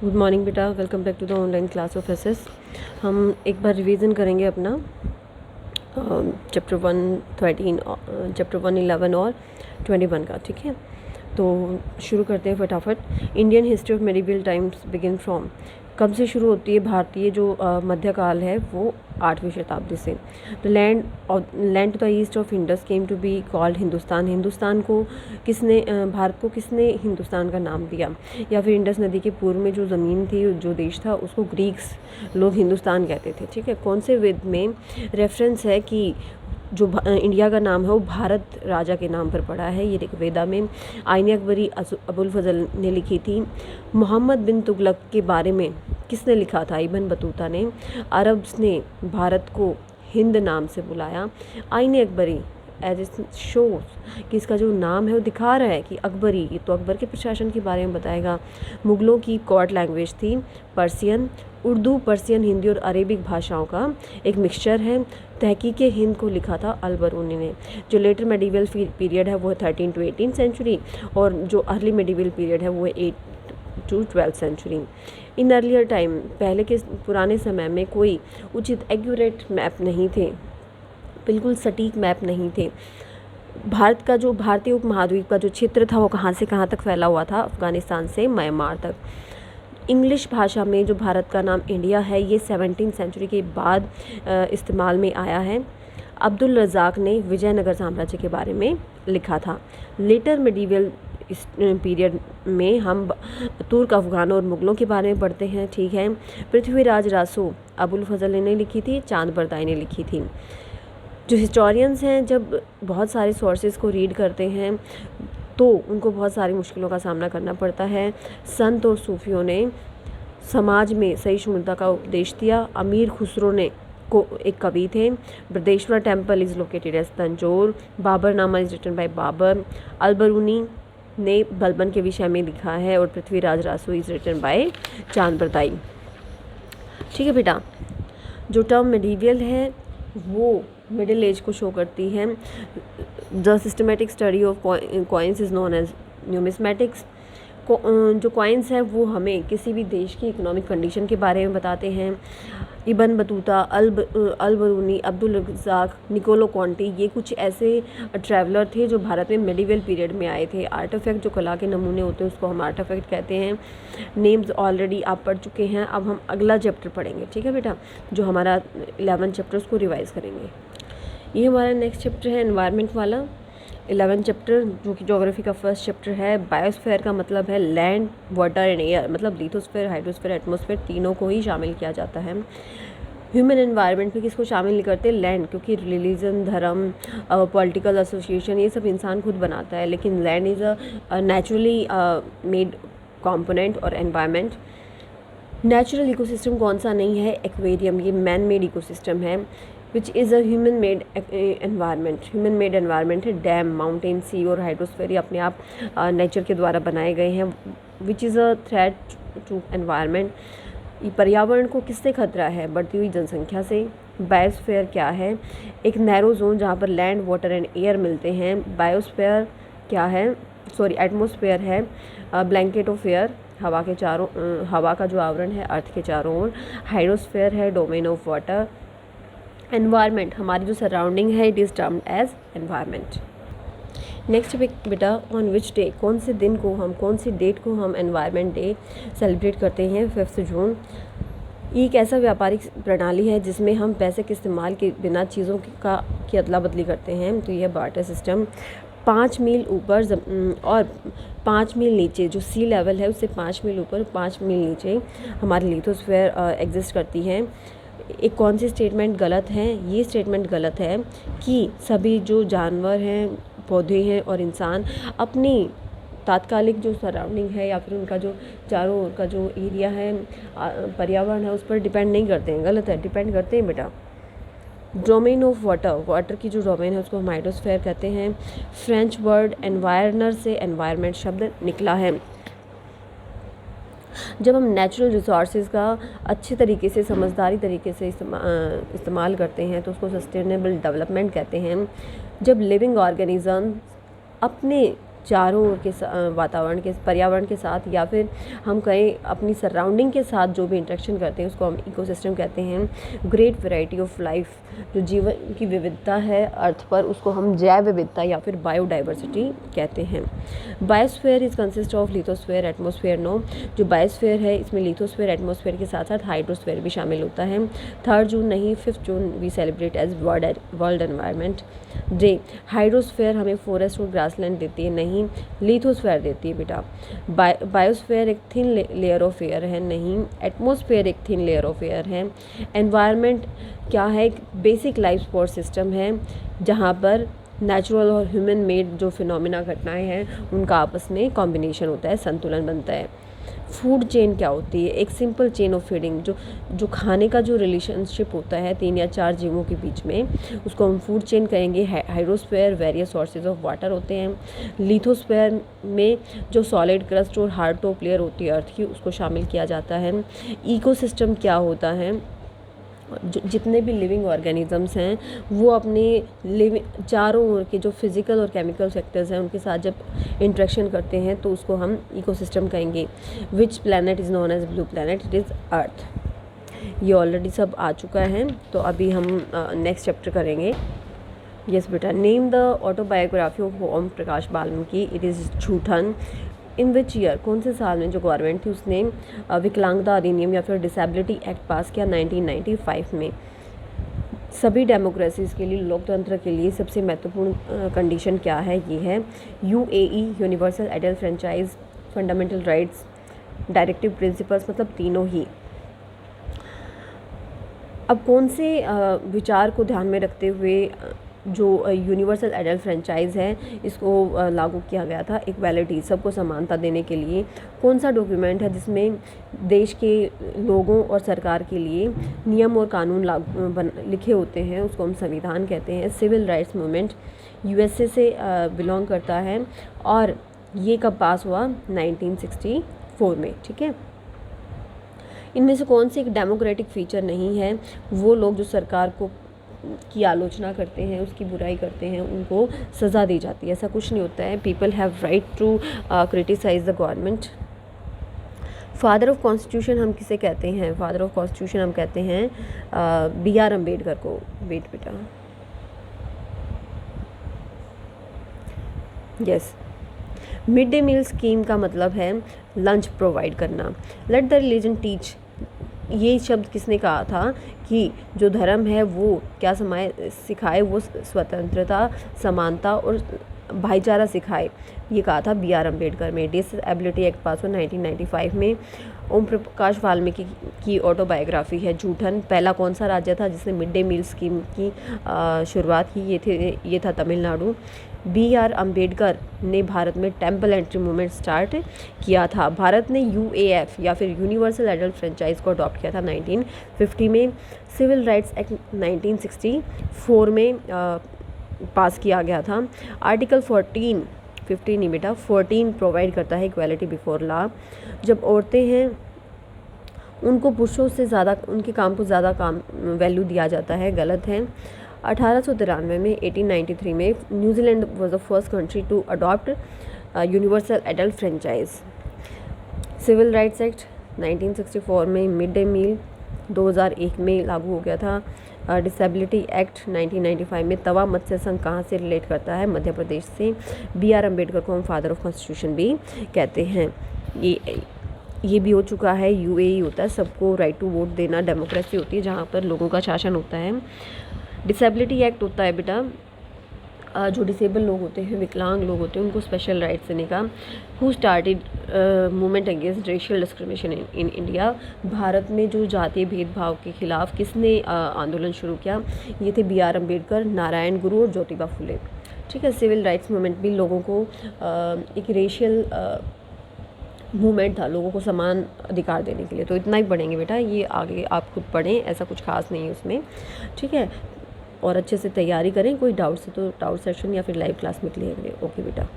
Good morning बेटा, welcome back to the online class of SS. हम एक बार revision करेंगे अपना चैप्टर 113 चैप्टर 111 और 21 का। ठीक है, तो शुरू करते हैं फटाफट। Indian history of medieval times begin from, कब से शुरू होती है? भारतीय जो मध्यकाल है वो 8वीं शताब्दी से। The land to the east of Indus came to be called Hindustan. Hindustan को किसने भारत को किसने हिंदुस्तान का नाम दिया? या फिर इंडस नदी के पूर्व में जो ज़मीन थी, जो देश था, उसको ग्रीक्स लोग हिंदुस्तान कहते थे। ठीक है, कौन से वेद में रेफरेंस है कि जो इंडिया का नाम है वो भारत राजा के नाम पर पड़ा है? ये ऋग्वेदा में। आईन अकबरी अबुल फजल ने लिखी थी। मोहम्मद बिन तुगलक के बारे में किसने लिखा था? इब्न बतूता ने। अरब्स ने भारत को हिंद नाम से बुलाया। आईन अकबरी एज इट शोज कि इसका जो नाम है वो दिखा रहा है कि अकबरी, तो अकबर के प्रशासन के बारे में बताएगा। मुग़लों की कोर्ट लैंग्वेज थी पर्सियन। उर्दू पर्सियन, हिंदी और अरेबिक भाषाओं का एक मिक्सचर है। तहकीक हिंद को लिखा था अल-बरूनी ने। जो लेटर मेडिवल पीरियड है वो है 13 to 18 सेंचुरी, और जो अर्ली मेडिवल पीरियड है वो है 8 to 12 century. In earlier time, पहले के पुराने समय में कोई उचित एक्यूरेट मैप नहीं थे, बिल्कुल सटीक मैप नहीं थे। भारत का जो भारतीय उपमहाद्वीप का जो क्षेत्र था वो कहाँ से कहाँ तक फैला हुआ था? अफ़गानिस्तान से म्यांमार तक। इंग्लिश भाषा में जो भारत का नाम इंडिया है ये 17वीं सेंचुरी के बाद इस्तेमाल में आया है। अब्दुल रज़ाक ने विजयनगर साम्राज्य के बारे में लिखा था। लेटर मेडिवल इस पीरियड में हम तुर्क, अफ़गानों और मुग़लों के बारे में पढ़ते हैं। ठीक है, पृथ्वीराज रासो अबुल फजल ने लिखी थी, चांद बरदाई ने लिखी थी। जो हिस्टोरियंस हैं जब बहुत सारे सोर्सेज को रीड करते हैं तो उनको बहुत सारी मुश्किलों का सामना करना पड़ता है। संत और सूफियों ने समाज में सहिष्णुता का उपदेश दिया। अमीर खुसरो ने को एक कवि थे। Brihadeshwara temple is located as Tanjore. Baburnama is written by Babur. Al-Biruni ने बलबन के विषय में लिखा है, और Prithviraj Raso is written by Chand Bardai. ठीक है बेटा, जो टर्म मेडिवल है वो मिडिल एज को शो करती है। The systematic study of coins is known as numismatics. जो कॉइन्स हैं वो हमें किसी भी देश की इकोनॉमिक कंडीशन के बारे में बताते हैं। Ibn Battuta, Al-Biruni, Abdul Razzaq, Niccolo Conti, ये कुछ ऐसे ट्रैवलर थे जो भारत में मेडिवल पीरियड में आए थे। आर्टिफैक्ट, जो कला के नमूने होते हैं, उसको हम आर्टिफैक्ट कहते हैं। नेम्स ऑलरेडी आप पढ़ चुके हैं। अब हम अगला चैप्टर पढ़ेंगे। ठीक है बेटा, जो हमारा 11 चैप्टर उसको रिवाइज करेंगे। ये हमारा नेक्स्ट चैप्टर है एनवायरनमेंट वाला, 11 चैप्टर, जो कि ज्योग्राफी का फर्स्ट चैप्टर है। बायोस्फीयर का मतलब है लैंड, वाटर एंड एयर, मतलब लिथोस्फीयर, हाइड्रोस्फीयर, एटमॉस्फेयर, तीनों को ही शामिल किया जाता है। ह्यूमन एनवायरनमेंट में किसको शामिल नहीं करते? लैंड, क्योंकि रिलीजन, धर्म, पॉलिटिकल एसोसिएशन, ये सब इंसान खुद बनाता है, लेकिन land is a naturally made component और एनवायरनमेंट। नेचुरल इकोसिस्टम कौन सा नहीं है? एक्वेरियम, ये मैन मेड इकोसिस्टम है। विच is a human made environment, human made environment है। डैम, माउंटेन, सी और हाइड्रोस्फीयर ये अपने आप नेचर के द्वारा बनाए गए हैं। Which is a threat to environment, ये पर्यावरण को किससे खतरा है? बढ़ती हुई जनसंख्या से। बायोस्फीयर क्या है? एक नैरो जोन जहाँ पर लैंड, वाटर एंड एयर मिलते हैं। बायोस्फीयर क्या है? सॉरी, एटमॉस्फेयर है ब्लैंकेट ऑफ एयर, हवा के चारों, हवा का जो आवरण है अर्थ के चारों ओर। हाइड्रोस्फीयर है डोमेन ऑफ वाटर। एनवायरनमेंट, हमारी जो सराउंडिंग है, it is termed as environment. Next बेटा, ऑन विच डे, कौन से दिन को हम, कौन सी डेट को हम एनवायरनमेंट डे सेलिब्रेट करते हैं? 5 जून। ये एक ऐसा व्यापारिक प्रणाली है जिसमें हम पैसे के इस्तेमाल के बिना चीज़ों की अदला बदली करते हैं, तो यह बार्टर सिस्टम। 5 मील ऊपर और 5 मील नीचे, जो सी लेवल है उससे 5 मील ऊपर, 5 मील नीचे हमारी लिथोस्फीयर एग्जिस्ट करती है। एक कौन सी स्टेटमेंट गलत है? ये स्टेटमेंट गलत है कि सभी जो जानवर हैं, पौधे हैं और इंसान अपनी तात्कालिक जो सराउंडिंग है या फिर उनका जो चारों ओर का जो एरिया है, पर्यावरण है, उस पर डिपेंड नहीं करते हैं। गलत है, डिपेंड करते हैं बेटा। डोमेन ऑफ वाटर, वाटर की जो डोमेन है उसको हम हाइड्रोस्फीयर कहते हैं। फ्रेंच वर्ड एनवायरनर से एनवायरनमेंट शब्द निकला है। जब हम नेचुरल रिसोर्सेज का अच्छे तरीके से, समझदारी तरीके से इस्तेमाल करते हैं तो उसको सस्टेनेबल डेवलपमेंट कहते हैं। जब लिविंग ऑर्गेनिज्म अपने चारों ओर के वातावरण के पर्यावरण के साथ, या फिर हम कहें अपनी सराउंडिंग के साथ जो भी इंटरेक्शन करते हैं उसको हम इकोसिस्टम कहते हैं। ग्रेट वैरायटी ऑफ लाइफ, जो जीवन की विविधता है अर्थ पर, उसको हम जैव विविधता या फिर बायोडाइवर्सिटी कहते हैं। Biosphere is consist of lithosphere, atmosphere. No, जो बायोस्फीयर है इसमें लिथोस्फीयर, एटमॉस्फेयर के साथ साथ हाइड्रोस्फीयर भी शामिल होता है। 3 जून नहीं 5 June we celebrate as world environment day. Hydrosphere हमें फॉरेस्ट और ग्रासलैंड देती है, नहीं लिथोस्फीयर देती है बेटा। बायोस्फीयर एक थिन लेयर ऑफ एयर है, नहीं एटमॉस्फेयर एक थिन लेयर ऑफ एयर है। एनवायरनमेंट क्या है? एक बेसिक लाइफ सपोर्ट सिस्टम है जहाँ पर नेचुरल और ह्यूमन मेड जो फिनोमिना घटनाएं हैं उनका आपस में कॉम्बिनेशन होता है, संतुलन बनता है। फूड चेन क्या होती है? एक सिंपल चेन ऑफ फीडिंग, जो खाने का जो रिलेशनशिप होता है 3 या 4 जीवों के बीच में, उसको हम फूड चेन कहेंगे। Hydrosphere various sources of water होते हैं। लिथोस्फीयर में जो सॉलिड क्रस्ट और हार्ड टॉप लेयर होती है अर्थ की, उसको शामिल किया जाता है। इकोसिस्टम क्या होता है? जितने भी लिविंग ऑर्गेनिजम्स हैं वो अपने चारों ओर के जो फिज़िकल और केमिकल सेक्टर्स हैं उनके साथ जब इंटरेक्शन करते हैं तो उसको हम इकोसिस्टम कहेंगे। Which planet is known as blue planet? It is Earth. ये ऑलरेडी सब आ चुका है, तो अभी हम नेक्स्ट चैप्टर करेंगे। यस बेटा, name the autobiography of Om Prakash Valmiki. It is Joothan. In which year, कौन से साल में जो गवर्नमेंट थी उसने विकलांगता अधिनियम या फिर डिसेबिलिटी एक्ट पास किया? 1995 में। सभी डेमोक्रेसीज़ के लिए, लोकतंत्र के लिए सबसे महत्वपूर्ण कंडीशन क्या है? ये है UAE, universal adult franchise, fundamental rights, directive principles, मतलब तीनों ही। अब कौन से विचार को ध्यान में रखते हुए जो यूनिवर्सल एडल्ट फ्रेंचाइज है इसको लागू किया गया था? इक्वालिटी, सबको समानता देने के लिए। कौन सा डॉक्यूमेंट है जिसमें देश के लोगों और सरकार के लिए नियम और कानून लिखे होते हैं? उसको हम संविधान कहते हैं। सिविल राइट्स मूवमेंट यूएसए से बिलोंग करता है और ये कब पास हुआ? 1964 में। ठीक है, इनमें से कौन से एक डेमोक्रेटिक फीचर नहीं है? वो लोग जो सरकार को की आलोचना करते हैं, उसकी बुराई करते हैं, उनको सज़ा दी जाती है। ऐसा कुछ नहीं होता है। People have right to criticise the government. Father of constitution हम किसे कहते हैं? फादर ऑफ कॉन्स्टिट्यूशन हम कहते हैं BR अम्बेडकर को। वेट बेटा, yes. Mid day meal scheme का मतलब है लंच प्रोवाइड करना। लेट द रिलीजन टीच, ये शब्द किसने कहा था कि जो धर्म है वो क्या सिखाए? वो स्वतंत्रता, समानता और भाईचारा सिखाए। ये कहा था BR अम्बेडकर में। डिसेबिलिटी एक्ट पास हुआ 1995 में। ओम प्रकाश वाल्मीकि की ऑटोबायोग्राफी है झूठन। पहला कौन सा राज्य था जिसने मिड डे मील स्कीम की शुरुआत की? ये था तमिलनाडु। BR अम्बेडकर ने भारत में टेम्पल एंट्री मूवमेंट स्टार्ट किया था। भारत ने UAF या फिर यूनिवर्सल एडल्ट फ्रेंचाइज को अडॉप्ट किया था 1950 में। सिविल राइट्स एक्ट 1964 में पास किया गया था। आर्टिकल 15 नहीं बेटा 14 प्रोवाइड करता है इक्वालिटी बिफोर लॉ। जब औरतें हैं उनको पुरुषों से ज़्यादा, उनके काम को ज़्यादा काम वैल्यू दिया जाता है, गलत है। 1893 में 1893 में New Zealand was the first country to adopt universal adult franchise. Civil rights act 1964 में। मिड डे मील 2001 में लागू हो गया था। डिसेबिलिटी एक्ट 1995 में। तवा मत्स्य संघ कहाँ से रिलेट करता है? मध्य प्रदेश से। BR अम्बेडकर को हम फादर ऑफ कॉन्स्टिट्यूशन भी कहते हैं। ये भी हो चुका है। UAE होता है सबको राइट टू वोट देना, डेमोक्रेसी होती है जहाँ पर लोगों का शासन होता है। डिसेबिलिटी एक्ट होता है बेटा जो डिसेबल लोग होते हैं, विकलांग लोग होते हैं, उनको स्पेशल राइट्स देने का। Who started movement against racial discrimination in India? Bharat में जो जातीय भेदभाव के खिलाफ किसने आंदोलन शुरू किया? ये थे BR अम्बेडकर, नारायण गुरु और ज्योतिबा फुले। ठीक है, सिविल राइट्स मूवमेंट भी लोगों को एक रेशियल मूवमेंट था, लोगों को समान अधिकार देने के लिए। तो इतना ही पढ़ेंगे बेटा, ये आगे आप खुद पढ़ें, ऐसा कुछ खास नहीं है उसमें। ठीक है, और अच्छे से तैयारी करें। कोई डाउट्स है तो डाउट सेशन या फिर लाइव क्लास में क्लियर करें। ओके बेटा।